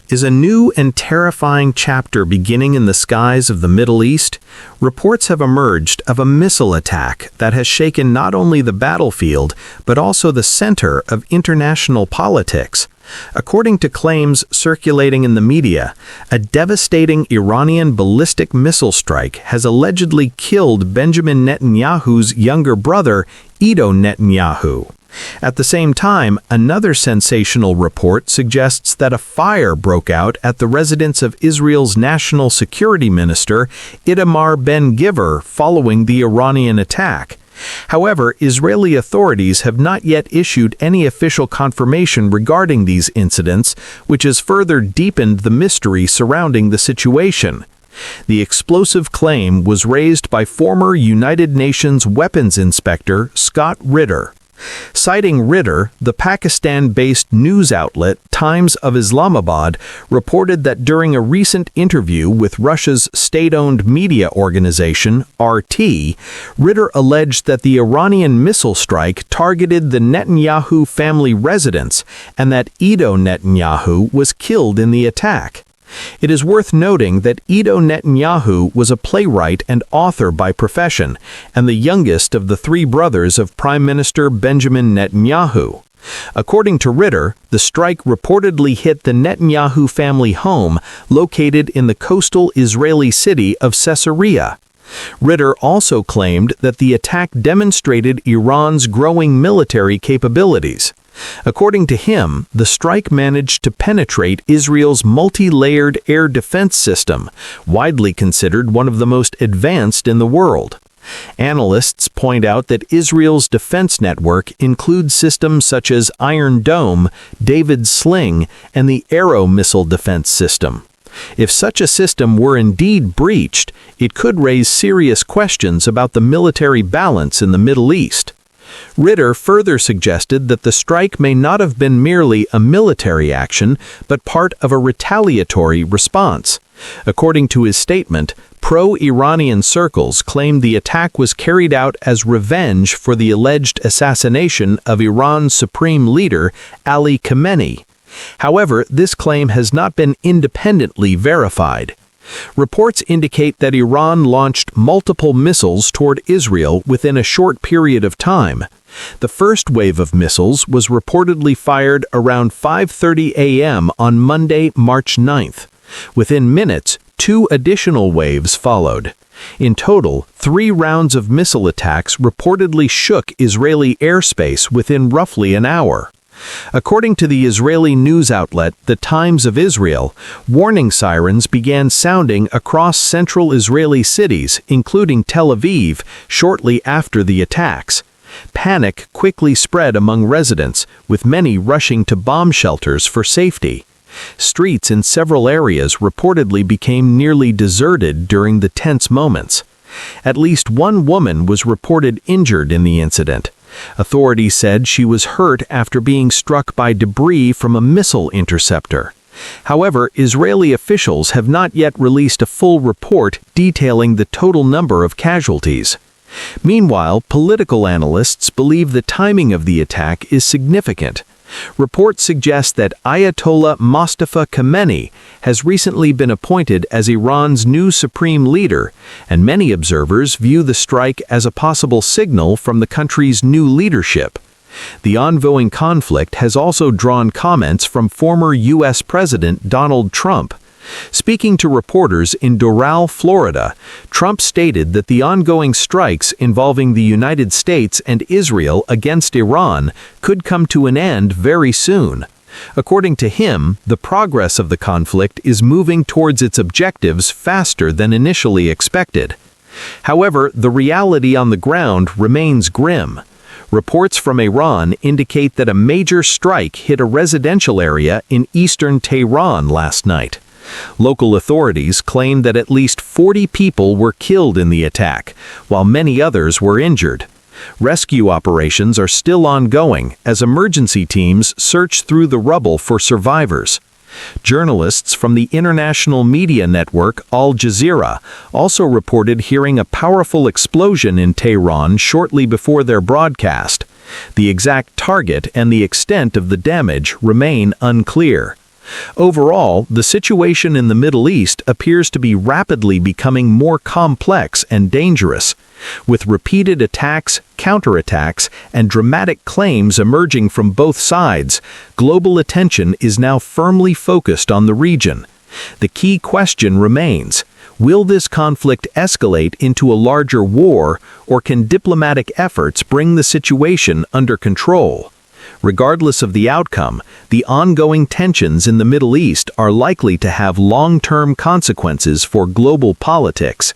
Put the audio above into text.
Is a new and terrifying chapter beginning in the skies of the Middle East? Reports have emerged of a missile attack that has shaken not only the battlefield, but also the center of international politics. According to claims circulating in the media, a devastating Iranian ballistic missile strike has allegedly killed Benjamin Netanyahu's younger brother, Iddo Netanyahu. At the same time, another sensational report suggests that a fire broke out at the residence of Israel's national security minister, Itamar Ben-Gvir, following the Iranian attack. However, Israeli authorities have not yet issued any official confirmation regarding these incidents, which has further deepened the mystery surrounding the situation. The explosive claim was raised by former United Nations weapons inspector Scott Ritter. Citing Ritter, the Pakistan-based news outlet Times of Islamabad reported that during a recent interview with Russia's state-owned media organization, RT, Ritter alleged that the Iranian missile strike targeted the Netanyahu family residence and that Iddo Netanyahu was killed in the attack. It is worth noting that Iddo Netanyahu was a playwright and author by profession, and the youngest of the three brothers of Prime Minister Benjamin Netanyahu. According to Ritter, the strike reportedly hit the Netanyahu family home located in the coastal Israeli city of Caesarea. Ritter also claimed that the attack demonstrated Iran's growing military capabilities. According to him, the strike managed to penetrate Israel's multi-layered air defense system, widely considered one of the most advanced in the world. Analysts point out that Israel's defense network includes systems such as Iron Dome, David's Sling, and the Arrow missile defense system. If such a system were indeed breached, it could raise serious questions about the military balance in the Middle East. Ritter further suggested that the strike may not have been merely a military action, but part of a retaliatory response. According to his statement, pro-Iranian circles claimed the attack was carried out as revenge for the alleged assassination of Iran's supreme leader, Ali Khamenei. However, this claim has not been independently verified. Reports indicate that Iran launched multiple missiles toward Israel within a short period of time. The first wave of missiles was reportedly fired around 5:30 a.m. on Monday, March 9th. Within minutes, two additional waves followed. In total, 3 rounds of missile attacks reportedly shook Israeli airspace within roughly an hour. According to the Israeli news outlet The Times of Israel, warning sirens began sounding across central Israeli cities, including Tel Aviv, shortly after the attacks. Panic quickly spread among residents, with many rushing to bomb shelters for safety. Streets in several areas reportedly became nearly deserted during the tense moments. At least one woman was reported injured in the incident. Authorities said she was hurt after being struck by debris from a missile interceptor. However, Israeli officials have not yet released a full report detailing the total number of casualties. Meanwhile, political analysts believe the timing of the attack is significant. Reports suggest that Ayatollah Mustafa Khamenei has recently been appointed as Iran's new supreme leader, and many observers view the strike as a possible signal from the country's new leadership. The ongoing conflict has also drawn comments from former U.S. President Donald Trump. Speaking to reporters in Doral, Florida, Trump stated that the ongoing strikes involving the United States and Israel against Iran could come to an end very soon. According to him, the progress of the conflict is moving towards its objectives faster than initially expected. However, the reality on the ground remains grim. Reports from Iran indicate that a major strike hit a residential area in eastern Tehran last night. Local authorities claim that at least 40 people were killed in the attack, while many others were injured. Rescue operations are still ongoing as emergency teams search through the rubble for survivors. Journalists from the international media network Al Jazeera also reported hearing a powerful explosion in Tehran shortly before their broadcast. The exact target and the extent of the damage remain unclear. Overall, the situation in the Middle East appears to be rapidly becoming more complex and dangerous. With repeated attacks, counterattacks, and dramatic claims emerging from both sides, global attention is now firmly focused on the region. The key question remains: will this conflict escalate into a larger war, or can diplomatic efforts bring the situation under control? Regardless of the outcome, the ongoing tensions in the Middle East are likely to have long-term consequences for global politics.